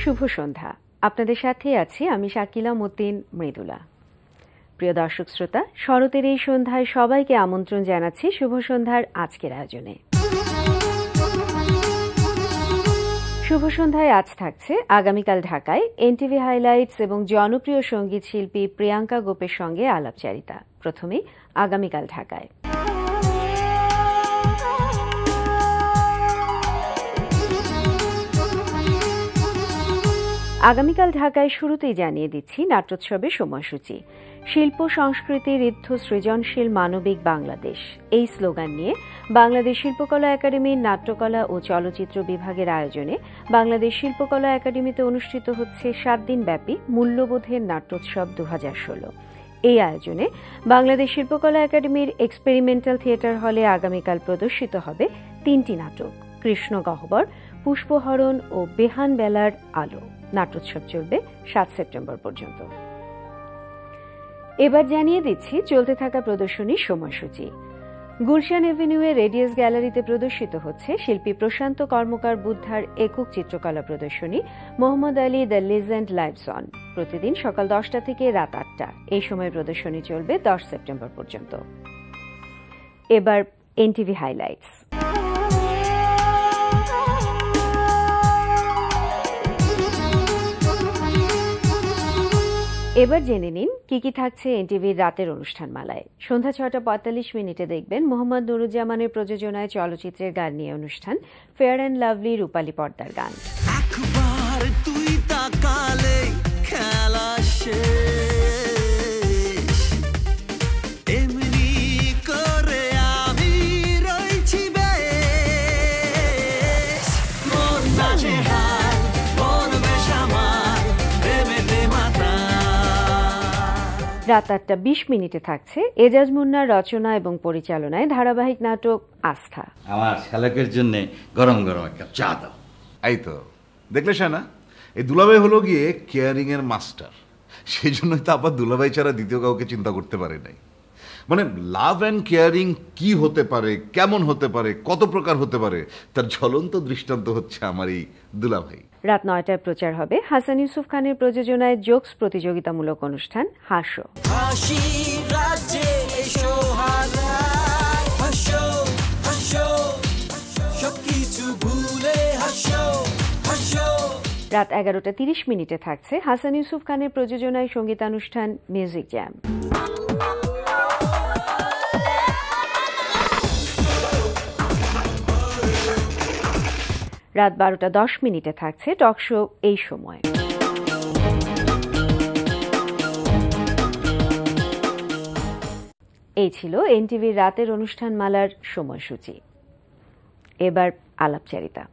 শুভ সন্ধ্যা। আপনাদের সাথে আছি আমি শাকিলা মতিন মৃদুলা। প্রিয় দর্শক শ্রোতা, শরতের এই সন্ধ্যায় সবাইকে আমন্ত্রণ জানাচ্ছি শুভ সন্ধ্যার আজকের আয়োজনে। শুভ সন্ধ্যায় আজ থাকছে আগামীকাল ঢাকায় এনটিভি হাইলাইটস এবং জনপ্রিয় সঙ্গীত শিল্পী প্রিয়াঙ্কা গোপের সঙ্গে আলাপচারিতা। প্রথমেই আগামীকাল ঢাকায়। আগামীকাল ঢাকায় শুরুতেই জানিয়ে দিচ্ছি নাট্যোৎসবের সময়সূচি। শিল্প সংস্কৃতি ঋদ্ধ সৃজনশীল মানবিক বাংলাদেশ এই স্লোগান নিয়ে বাংলাদেশ শিল্পকলা একাডেমির নাট্যকলা ও চলচ্চিত্র বিভাগের আয়োজনে বাংলাদেশ শিল্পকলা একাডেমিতে অনুষ্ঠিত হচ্ছে 7 দিনব্যাপী মূল্যবোধের নাট্যোৎসব 2016। এই আয়োজনে বাংলাদেশ শিল্পকলা একাডেমির এক্সপেরিমেন্টাল থিয়েটার হলে আগামীকাল প্রদর্শিত হবে 3টি নাটক, কৃষ্ণ গহ্বর, পুষ্পহরণ ও বেহান বেলার আলো। নাট্যোৎসব চলবে 7 সেপ্টেম্বর পর্যন্ত। এবার জানিয়ে দিচ্ছি চলতে থাকা প্রদর্শনীর সময়সূচি। গুলশান এভিনিউয়ে রেডিয়াস গ্যালারিতে প্রদর্শিত হচ্ছে শিল্পী প্রশান্ত কর্মকার বুদ্ধার একক চিত্রকলা প্রদর্শনী Mohammad Ali the legend lives on. প্রতিদিন সকাল 10টা থেকে রাত 8টা এই সময় প্রদর্শনী চলবে 10 সেপ্টেম্বর পর্যন্ত। এবার এনটিভি হাইলাইটস। এবার জেনে নিন কি কি থাকছে এনটিভির রাতের অনুষ্ঠানমালায়। সন্ধ্যা 6:45 দেখবেন মোহাম্মদ নুরুজ্জামানের প্রযোজনায় চলচ্চিত্রের গান নিয়ে অনুষ্ঠান ফেয়ার অ্যান্ড লাভলি রূপালী পর্দার গান। রাত 8:20 থাকছে এজাজ মুন্নার রচনা এবং পরিচালনায় ধারাবাহিক নাটক আস্থা। আমার শালকের জন্য গরম গরম একটা চা দাও। এই তো দেখলে না, এই দুলাভাই হলো গিয়ে কেয়ারিং এর মাস্টার। সেই জন্যই তো আবার দুলাভাই ছাড়া দ্বিতীয় কাউকে চিন্তা করতে পারে নাই। মানে লাভ অ্যান্ড কেয়ারিং কি হতে পারে, কেমন হতে পারে, কত প্রকার হতে পারে, তার জ্বলন্ত দৃষ্টান্ত হচ্ছে আমার এই দুলাভাই। রাত 9টায় প্রচার হবে হাসান ইউসুফ খানের প্রযোজনায় জোকস প্রতিযোগিতামূলক অনুষ্ঠান হাসো। রাত 11:30 থাকছে হাসান ইউসুফ খানের প্রযোজনায় সঙ্গীতানুষ্ঠান মিউজিক জ্যাম। রাত 12:10 থাকছে টক শো এই সময়। এই ছিল এনটিভির রাতের অনুষ্ঠানমালার সময়সূচি। এবার আলাপচারিতা।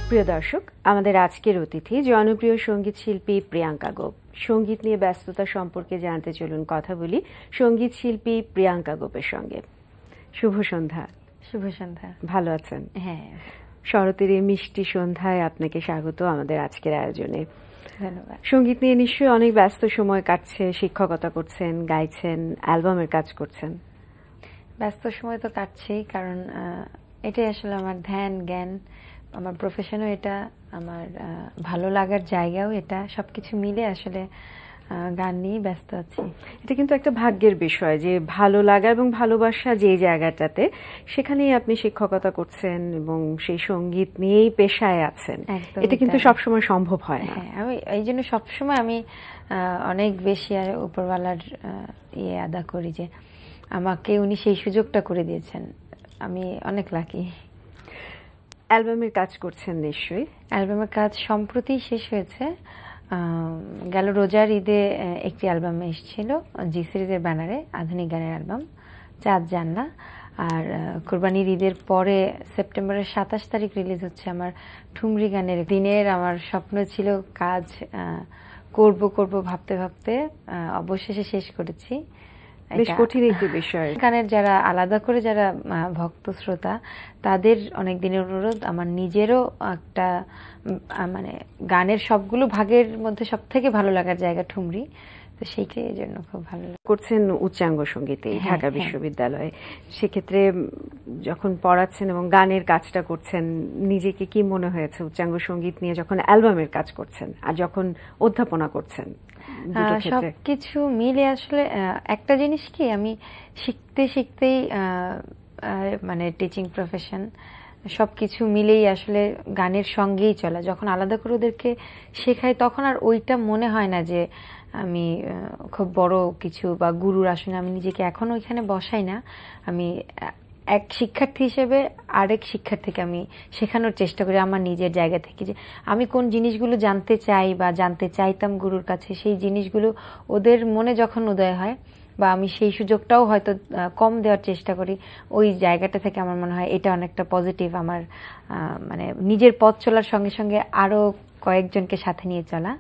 প্রিয় দর্শক, আমাদের আজকের অতিথি জনপ্রিয় সঙ্গীত শিল্পী প্রিয়াঙ্কা গোপ। সঙ্গীত নিয়ে ব্যস্ততা সম্পর্কে জানতে চলুন কথা বলি সঙ্গীত শিল্পী প্রিয়াঙ্কা গোপের সঙ্গে। শুভ সন্ধ্যা। শুভ সন্ধ্যা। ভালো আছেন? হ্যাঁ। শরতের এই মিষ্টি সন্ধ্যায় আপনাকে স্বাগত আমাদের আজকের আয়োজনে। ধন্যবাদ। সঙ্গীত নিয়ে নিশ্চয়ই অনেক ব্যস্ত সময় কাটছে, শিক্ষকতা করছেন, গাইছেন, অ্যালবামের কাজ করছেন। ব্যস্ত সময় তো কাটছেই, কারণ এটাই আসলে আমার ধ্যান জ্ঞান, আমার প্রফেশনও এটা, আমার ভালো লাগার জায়গাও এটা, সবকিছু মিলে আসলে গান নিয়ে ব্যস্ত আছি। এটা কিন্তু একটা ভাগ্যের বিষয় যে ভালো লাগা এবং ভালোবাসা যে জায়গাটাতে, সেখানেই আপনি শিক্ষকতা করছেন এবং সেই সঙ্গীত নিয়েই পেশায় আছেন। এটা কিন্তু সবসময় সম্ভব হয় না। হ্যাঁ, আমি এই জন্য সবসময় আমি অনেক বেশি আর উপরওয়ালার আদা করি যে আমাকে উনি সেই সুযোগটা করে দিয়েছেন। আমি অনেক লাকি। অ্যালবামের কাজ করছেন নিশ্চয়ই? অ্যালবামের কাজ সম্প্রতি শেষ হয়েছে। গেল রোজার ঈদে একটি অ্যালবাম এসেছিল জি সিরিজের ব্যানারে, আধুনিক গানের অ্যালবাম চাঁদ জান্না। আর কোরবানির ঈদের পরে সেপ্টেম্বরের 27 তারিখ রিলিজ হচ্ছে আমার ঠুমরি গানের। দিনের আমার স্বপ্ন ছিল কাজ করব করব ভাবতে ভাবতে অবশেষে শেষ করেছি। বেশ কঠিন একটি বিষয়। গানের যারা আলাদা করে যারা ভক্ত শ্রোতা, তাদের অনেক দিনের অনুরোধ, আমার নিজেরও একটা মানে গানের সবগুলো ভাগের মধ্যে সব থেকে ভালো লাগার জায়গা ঠুমরি। তো সেইটাই এই জন্য খুব ভালো লাগে। করছেন উচ্চাঙ্গ সঙ্গীতে ঢাকা বিশ্ববিদ্যালয়ে, সেক্ষেত্রে যখন পড়াচ্ছেন এবং গানের কাজটা করছেন, নিজেকে কি মনে হয়েছে উচ্চাঙ্গ সঙ্গীত নিয়ে যখন অ্যালবামের কাজ করছেন আর যখন অধ্যাপনা করছেন? সবকিছু মিলে আসলে একটা জিনিস কি, আমি শিখতে শিখতেই মানে টিচিং প্রফেশন সবকিছু মিলেই আসলে গানের সঙ্গেই চলা। যখন আলাদা করে ওদেরকে শেখাই তখন আর ওইটা মনে হয় না যে আমি খুব বড় কিছু বা গুরুর আসনে আমি নিজেকে এখন ওইখানে বসাই না। আমি এক শিক্ষার্থী হিসেবে আরেক শিক্ষার্থীকে আমি শেখানোর চেষ্টা করি আমার নিজের জায়গা থেকে, যে আমি কোন জিনিসগুলো জানতে চাই বা জানতে চাইতাম গুরুর কাছে, সেই জিনিসগুলো ওদের মনে যখন উদয় হয় বা আমি সেই সুযোগটাও হয়তো কম দেওয়ার চেষ্টা করি, ওই জায়গাটা থেকে আমার মনে হয় এটা অনেকটা পজিটিভ। আমার মানে নিজের পথ চলার সঙ্গে সঙ্গে আরো কয়েকজনকে সাথে নিয়ে চলা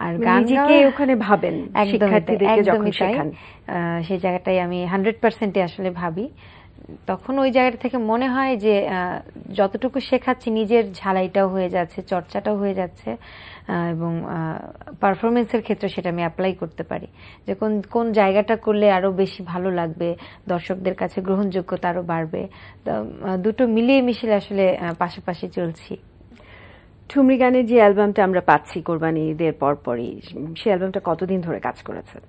আর গান ওখানে ভাবেন শিক্ষার্থীদেরকে যখন শেখান, সেই জায়গাটাই আমি 100% আসলে ভাবি। তখন ওই জায়গাটা থেকে মনে হয় যে যতটুকু শেখাচ্ছি নিজের ঝালাইটাও হয়ে যাচ্ছে, চর্চাটাও হয়ে যাচ্ছে এবং পারফরমেন্সের ক্ষেত্রে সেটা আমি অ্যাপ্লাই করতে পারি, যে কোন জায়গাটা করলে আরো বেশি ভালো লাগবে, দর্শকদের কাছে গ্রহণযোগ্যতা আরো বাড়বে। দুটো মিলিয়ে মিশিয়ে আসলে পাশাপাশি চলছি। ঠুমরি গানের যে অ্যালবামটা আমরা পাচ্ছি কোরবানি ঈদের পরপরই, সেই অ্যালবামটা কতদিন ধরে কাজ করেছেন?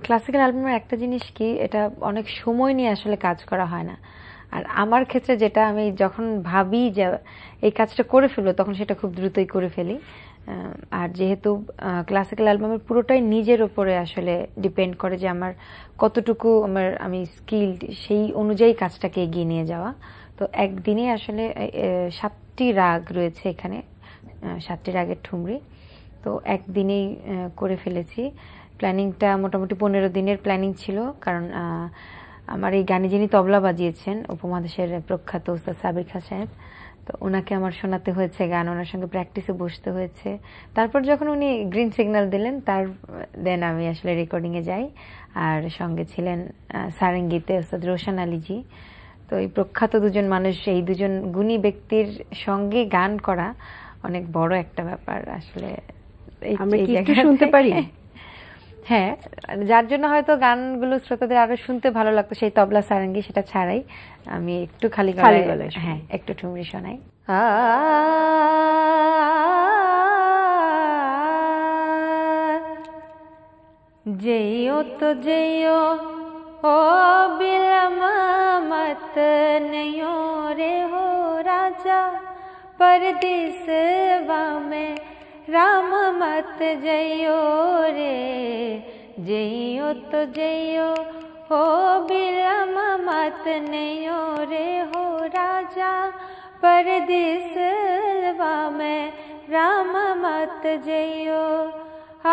ক্লাসিক্যাল অ্যালবামের একটা জিনিস কি, এটা অনেক সময় নিয়ে আসলে কাজ করা হয় না। আর আমার ক্ষেত্রে যেটা, আমি যখন ভাবি যে এই কাজটা করে ফেলবো তখন সেটা খুব দ্রুতই করে ফেলি। আর যেহেতু ক্লাসিক্যাল অ্যালবামের পুরোটাই নিজের উপরে আসলে ডিপেন্ড করে যে আমার কতটুকু আমি স্কিলড, সেই অনুযায়ী কাজটাকে এগিয়ে নিয়ে যাওয়া। তো একদিনে আসলে 7টি রাগ রয়েছে এখানে, 7টি রাগের ঠুমরি, তো একদিনেই করে ফেলেছি। প্ল্যানিংটা মোটামুটি 15 দিনের প্ল্যানিং ছিল, কারণ আমার এই গানে যিনি তবলা বাজিয়েছেন উপমহাদেশের প্রখ্যাত উস্তাদ সাবির খান সাহেব, তো ওনাকে আমার শোনাতে হয়েছে গান, ওনার সঙ্গে প্র্যাকটিসে বসতে হয়েছে। তারপর যখন উনি গ্রিন সিগন্যাল দিলেন দেন আমি আসলে রেকর্ডিংয়ে যাই। আর সঙ্গে ছিলেন সারেঙ্গিতে উস্তাদ রোশন আলীজি। তো এই প্রখ্যাত দুজন মানুষ, এই দুজন গুণী ব্যক্তির সঙ্গে গান করা অনেক বড় একটা ব্যাপার আসলে। আমরা কি একটু শুনতে পারি? হ্যাঁ, যার জন্য হয়তো গানগুলো শ্রোতাদের আরো শুনতে ভালো লাগতো সেই তবলা সারেঙ্গি, সেটা ছাড়াই আমি একটু খালি গলায় হ্যাঁ একটু ঠুমরি শোনাই। যেও তো যেও ओ बिलम मत नयो रे हो राजा, परदेसवा में राम मत जयो रे, जयो तो जयो हो बिलम मत नयो रे हो राजा, परदेसवा में राम मत जयो, आ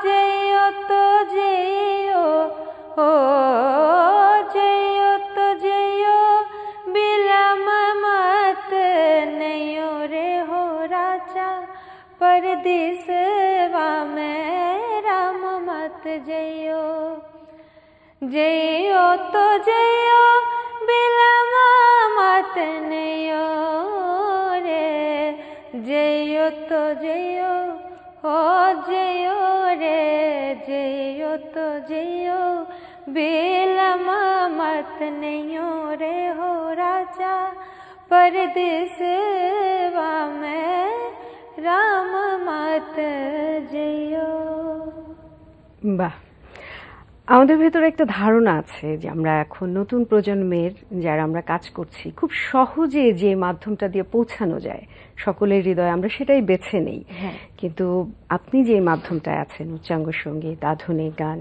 जयो तो जयो ओ जयो तो जयो बिलम मत नयो रे हो राजा, परदेसवा में राम मत जयो, जयो तो जयो बिलम मत नयो रे, जयो तो जयो हो जयो रे, जयो तो जयो बिलम मत नयो रे हो राजा, परदेसवा में राम मत जयो। বাহ, আমাদের ভেতরে একটা ধারণা আছে যে আমরা এখন নতুন প্রজন্মের যারা আমরা কাজ করছি, খুব সহজে যে মাধ্যমটা দিয়ে পৌঁছানো যায় সকলের হৃদয়ে, আমরা সেটাই বেছে নেই। কিন্তু আপনি যে মাধ্যমটা আছেন, উচ্চাঙ্গ সঙ্গীত, আধুনিক গান,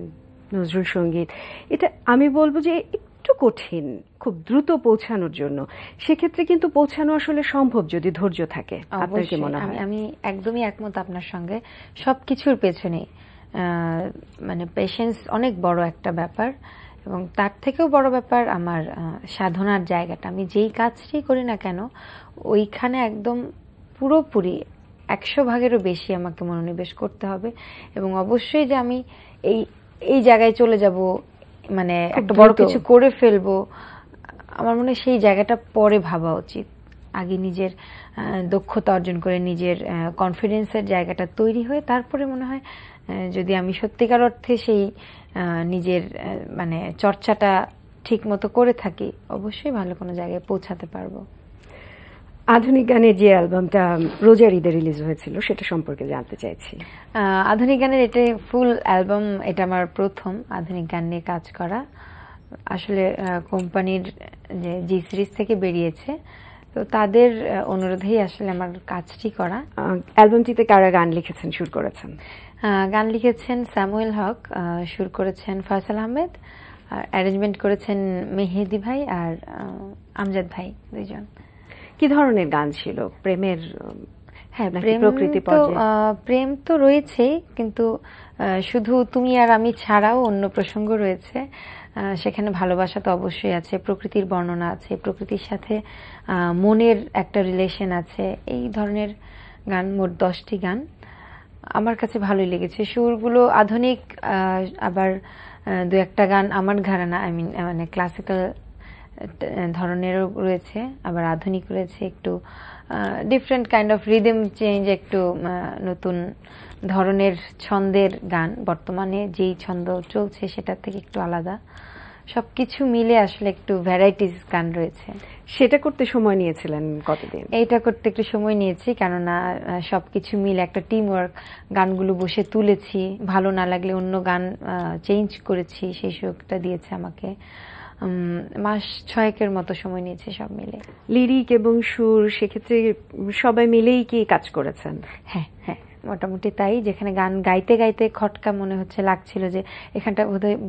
নজরুল সঙ্গীত, এটা আমি বলবো যে একটু কঠিন খুব দ্রুত পৌঁছানোর জন্য। সেক্ষেত্রে কিন্তু পৌঁছানো আসলে সম্ভব যদি ধৈর্য থাকে। আপনার কি মনে হয়? আমি একদমই একমত আপনার সঙ্গে। সবকিছুর পেছনে মানে পেশেন্স অনেক বড় একটা ব্যাপার, এবং তার থেকেও বড় ব্যাপার আমার সাধনার জায়গাটা। আমি যেই কাজটি করি না কেন ওইখানে একদম পুরোপুরি 100 ভাগেরও বেশি আমাকে মনোনিবেশ করতে হবে, এবং অবশ্যই যে আমি এই জায়গায় চলে যাব, মানে একটা বড় কিছু করে ফেলবো, আমার মনে হয় সেই জায়গাটা পরে ভাবা উচিত। আগে নিজের দক্ষতা অর্জন করে নিজের কনফিডেন্সের জায়গাটা তৈরি হয়ে তারপরে মনে হয় যদি আমি সত্যিকার অর্থে সেই নিজের মানে চর্চাটা ঠিক মতো করে থাকি, অবশ্যই ভালো কোনো জায়গায় পৌঁছাতে পারবো। আধুনিক গানের যে অ্যালবামটা রোজার ঈদে রিলিজ হয়েছিল সেটা সম্পর্কে জানতে চাইছি। আধুনিক গানের এটা ফুল অ্যালবাম, এটা আমার প্রথম আধুনিক গান নিয়ে কাজ করা। আসলে কোম্পানির যে জি সিরিজ থেকে বেরিয়েছে, তো তাদের অনুরোধেই আসলে আমার কাজটি করা। অ্যালবামটিতে কারা গান লিখেছেন, সুর করেছেন? গান লিখেছেন স্যামুয়েল হক, সুর করেছেন ফয়সাল আহমেদ, আর অ্যারেঞ্জমেন্ট করেছেন মেহেদি ভাই আর আমজাদ ভাই, দুইজন। কি ধরনের গান ছিল? প্রেমের? হ্যাঁ, প্রকৃতি প্রেম তো রয়েছেই, কিন্তু শুধু তুমি আর আমি ছাড়াও অন্য প্রসঙ্গ রয়েছে। সেখানে ভালোবাসা তো অবশ্যই আছে, প্রকৃতির বর্ণনা আছে, প্রকৃতির সাথে মনের একটা রিলেশন আছে। এই ধরনের গান, মোট 10টি গান আমার কাছে ভালোই লেগেছে। সুরগুলো আধুনিক, আবার দু একটা গান আমার ঘরানা, মানে ক্লাসিক্যাল ধরনেরও রয়েছে, আবার আধুনিক রয়েছে, একটু different kind of rhythm change, একটু নতুন ধরনের ছন্দের গান, বর্তমানে যেই ছন্দ চলছে সেটার থেকে একটু আলাদা। সবকিছু মিলে আসলে একটু ভ্যারাইটিস গান রয়েছে। সেটা করতে সময় নিয়েছিলেন কতদিন? এইটা করতে একটু সময় নিয়েছি, কেননা সবকিছু মিলে একটা টিম ওয়ার্ক। গানগুলো বসে তুলেছি, ভালো না লাগলে অন্য গান চেঞ্জ করেছি, সেই সুযোগটা দিয়েছে আমাকে। মাস 6 মতো সময় নিয়েছে সব মিলে। লিরিক এবং সুর সেক্ষেত্রে সবাই মিলেই কি কাজ করেছেন? হ্যাঁ হ্যাঁ, মোটামুটি তাই। যেখানে গান গাইতে গাইতে খটকা মনে হচ্ছে, লাগছিল যে এখানটা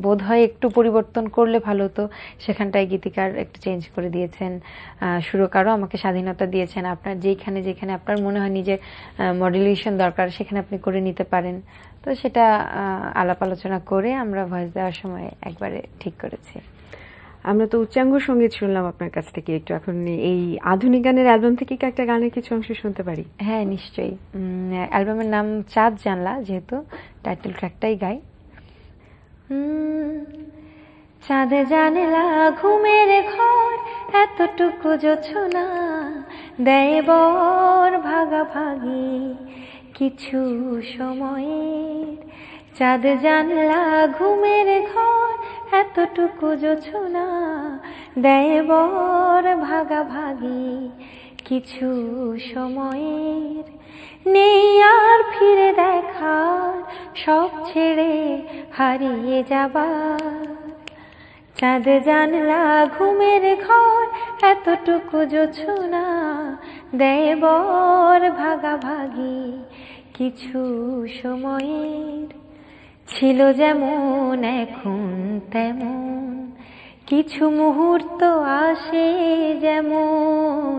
বোধহয় একটু পরিবর্তন করলে ভালো হতো, সেখানটায় গীতিকার একটু চেঞ্জ করে দিয়েছেন। সুরকারও আমাকে স্বাধীনতা দিয়েছেন, আপনার যেখানে যেখানে আপনার মনে হয় নিজের মডুলেশন দরকার সেখানে আপনি করে নিতে পারেন। তো সেটা আলাপ আলোচনা করে আমরা ভয়েস দেওয়ার সময় একবারে ঠিক করেছি। আমরা তো উচ্চাঙ্গ সঙ্গীত শুনলাম আপনার কাছ থেকে, একটু এখন এই আধুনিক গানের অ্যালবাম থেকে কি একটা গানের কিছু অংশ শুনতে পারি? হ্যাঁ, নিশ্চয়ই। অ্যালবামের নাম চাঁদ জানলা, যেহেতু টাইটেল ট্র্যাকটাই গাই। চাঁদ জানলা ঘুমের ঘর, এতটুকু জোছনা দেয় বর ভাগাভাগি কিছু সময়ের। চাঁদ জানলা ঘুমের ঘর, এতটুকু জোছনা দেয় বর ভাগাভাগি কিছু সময়ের। নেই আর ফিরে দেখার, সব ছেড়ে হারিয়ে যাবার। চাঁদ জানলা ঘুমের ঘর, এতটুকু জোছনা দেয় বর ভাগাভাগি কিছু সময়ের। ছিল যেমন এখন তেমন, কিছু মুহূর্ত আসে যেমন।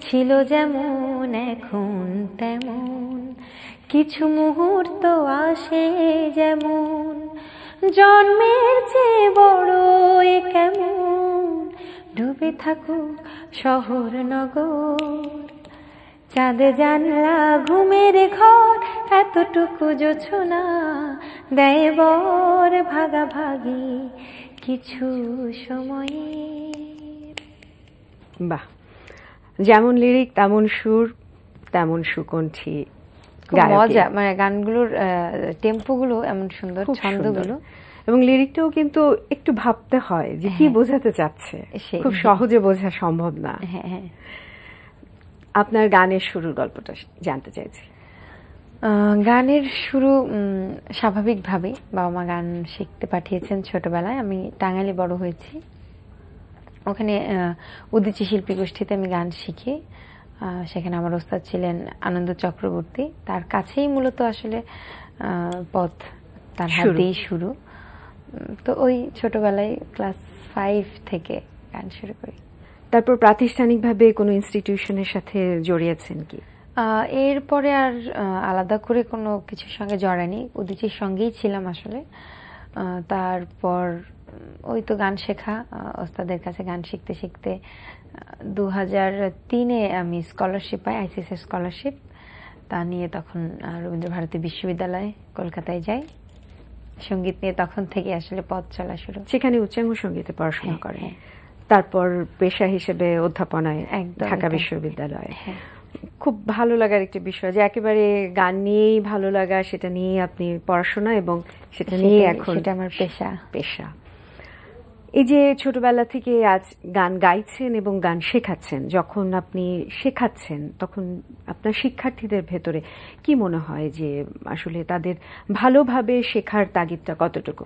ছিল যেমন এখন তেমন, কিছু মুহূর্ত আসে যেমন। জন্মের চেয়ে বড় এ কেমন, ডুবে থাকুক শহর নগর। চাঁদ জানলা ঘুমের ঘর, এতটুকু জোছনা দেয় বর ভাগাভাগি কিছু সময়ে। বাহ, যেমন লিরিক তেমন সুর, তেমন সুকণ্ঠী, মজা। মানে গানগুলোর টেম্পোগুলো এমন সুন্দর, ছন্দগুলো এবং লিরিকটাও কিন্তু একটু ভাবতে হয় যে কি বোঝাতে চাচ্ছে, খুব সহজে বোঝা সম্ভব না। হ্যাঁ হ্যাঁ। আপনার গানের শুরুর গল্পটা জানতে চাইছি। গানের শুরু স্বাভাবিকভাবে বাবা মা গান শিখতে পাঠিয়েছেন ছোটবেলায়। আমি টাঙ্গাইলে বড় হয়েছি, ওখানে উদীচী শিল্পী গোষ্ঠীতে আমি গান শিখি। সেখানে আমার ওস্তাদ ছিলেন আনন্দ চক্রবর্তী, তার কাছেই মূলত আসলে পথ তার হাত দিয়েই শুরু। তো ওই ছোটবেলায় ক্লাস 5 থেকে গান শুরু করি। তারপর প্রাতিষ্ঠানিকভাবে কোনো ইনস্টিটিউশনের সাথে জড়িয়েছেন কি? এরপরে আর আলাদা করে কোনো কিছুর সঙ্গে জড়াইনি, উদীচীর সঙ্গেই ছিলাম আসলে। তারপর ওই তো গান শেখা, ওস্তাদের কাছে গান শিখতে শিখতে 2003-এ আমি স্কলারশিপ পাই, আইসিএসএর স্কলারশিপ। তা নিয়ে তখন রবীন্দ্রভারতী বিশ্ববিদ্যালয় কলকাতায় যাই, সঙ্গীত নিয়ে তখন থেকে আসলে পথ চলা শুরু। সেখানে উচ্চাঙ্গ সঙ্গীতে পড়াশোনা করেন, তারপর পেশা হিসেবে অধ্যাপনায় ঢাকা বিশ্ববিদ্যালয়ে। খুব ভালো লাগার একটা বিষয় যে একেবারে গান নিয়েই ভালো লাগা, সেটা নিয়েই আপনি পড়াশোনা এবং সেটা নিয়ে এখন সেটা আমার পেশা। এই যে ছোটবেলা থেকে আজ গান গাইছেন এবং গান শেখাচ্ছেন, যখন আপনি শেখাচ্ছেন তখন আপনার শিক্ষার্থীদের ভেতরে কি মনে হয় যে আসলে তাদের ভালোভাবে শেখার তাগিদটা কতটুকু?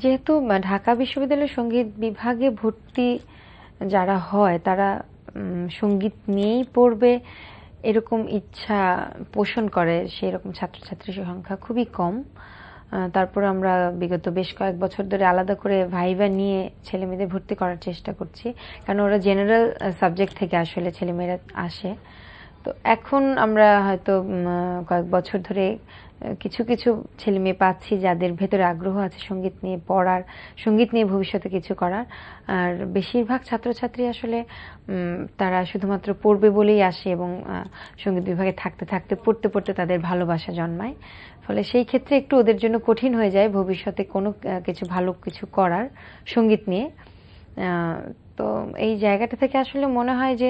যেহেতু ঢাকা বিশ্ববিদ্যালয়ের সঙ্গীত বিভাগে ভর্তি যারা হয় তারা সঙ্গীত নিয়েই পড়বে এরকম ইচ্ছা পোষণ করে, সেই রকম ছাত্রছাত্রীর সংখ্যা খুবই কম। তারপর আমরা বিগত বেশ কয়েক বছর ধরে আলাদা করে ভাইভা নিয়ে ছেলেমেয়েদের ভর্তি করার চেষ্টা করছি, কারণ ওরা জেনারেল সাবজেক্ট থেকে আসলে ছেলেমেয়েরা আসে। তো এখন আমরা হয়তো কয়েক বছর ধরে কিছু কিছু ছেলে মেয়ে পাচ্ছি যাদের ভেতরে আগ্রহ আছে সঙ্গীত নিয়ে পড়ার, সঙ্গীত নিয়ে ভবিষ্যতে কিছু করার। আর বেশিরভাগ ছাত্রছাত্রী আসলে তারা শুধুমাত্র পড়বে বলেই আসে এবং সঙ্গীত বিভাগে থাকতে থাকতে পড়তে পড়তে তাদের ভালোবাসা জন্মায়। ফলে সেই ক্ষেত্রে একটু ওদের জন্য কঠিন হয়ে যায় ভবিষ্যতে কোনো কিছু ভালো কিছু করার সঙ্গীত নিয়ে। তো এই জায়গাটা থেকে আসলে মনে হয় যে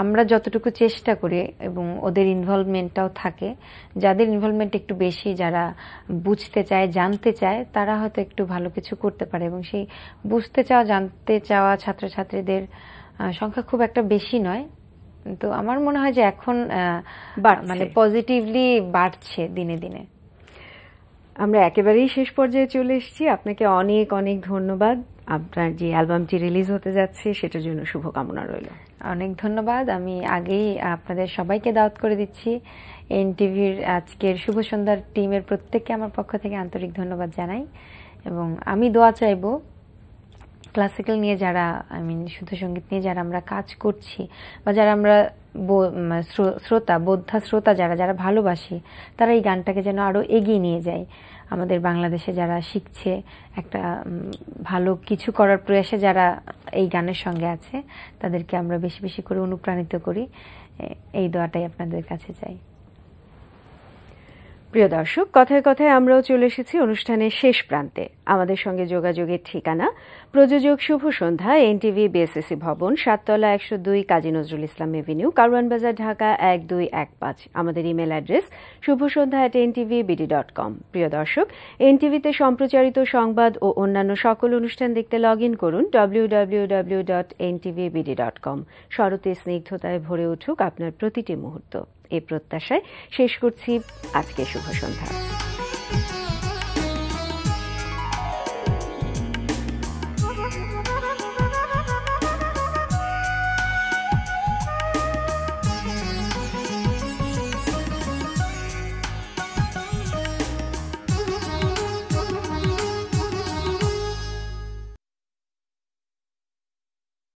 আমরা যতটুকু চেষ্টা করি এবং ওদের ইনভলভমেন্টটাও থাকে, যাদের ইনভলভমেন্ট একটু বেশি, যারা বুঝতে চায় জানতে চায়, তারা হয়তো একটু ভালো কিছু করতে পারে। এবং সেই বুঝতে চাওয়া জানতে চাওয়া ছাত্রছাত্রীদের সংখ্যা খুব একটা বেশি নয়। তো আমার মনে হয় যে এখন মানে পজিটিভলি বাড়ছে দিনে দিনে। আমরা একেবারেই শেষ পর্যায়ে চলে এসেছি। আপনাকে অনেক অনেক ধন্যবাদ। আপনার যে অ্যালবামটি রিলিজ হতে যাচ্ছে সেটার জন্য শুভকামনা রইল। অনেক ধন্যবাদ। আমি আগেই আপনাদের সবাইকে দাওয়াত করে দিচ্ছি। এনটিভির আজকের শুভ সন্ধ্যার টিমের প্রত্যেককে আমার পক্ষ থেকে আন্তরিক ধন্যবাদ জানাই এবং আমি দোয়া চাইব ক্লাসিক্যাল নিয়ে যারা, শুদ্ধ সঙ্গীত নিয়ে যারা আমরা কাজ করছি বা যারা আমরা বোদ্ধা শ্রোতা যারা ভালোবাসি, তারা এই গানটাকে যেন আরো এগিয়ে নিয়ে যায়। আমাদের বাংলাদেশে যারা শিখছে, একটা ভালো কিছু করার প্রয়াসে যারা এই গানের সঙ্গে আছে, তাদেরকে আমরা বেশি বেশি করে অনুপ্রাণিত করি। এই দোয়াটাই আপনাদের কাছে চাই। প্রিয় দর্শক, কথায় কথায় আমরাও চলে এসেছি অনুষ্ঠানের শেষ প্রান্তে। আমাদের সঙ্গে যোগাযোগের ঠিকানা প্রযোজক শুভ সন্ধ্যা, এনটিভি বিএসএসসি ভবন, 7 তলা 102 কাজী নজরুল ইসলাম এভিনিউ, কারওয়ান বাজার, ঢাকা 1215। আমাদের ইমেল অ্যাড্রেস shubhosondha@ntvbd.com। প্রিয় দর্শক, এনটিভিতে সম্প্রচারিত সংবাদ ও অন্যান্য সকল অনুষ্ঠান দেখতে লগ ইন করুন www.ntvbd.com। শরতে স্নিগ্ধতায় ভরে উঠুক আপনার প্রতিটি মুহূর্ত, এই প্রত্যাশায় শেষ করছি আজকে শুভ সন্ধ্যা।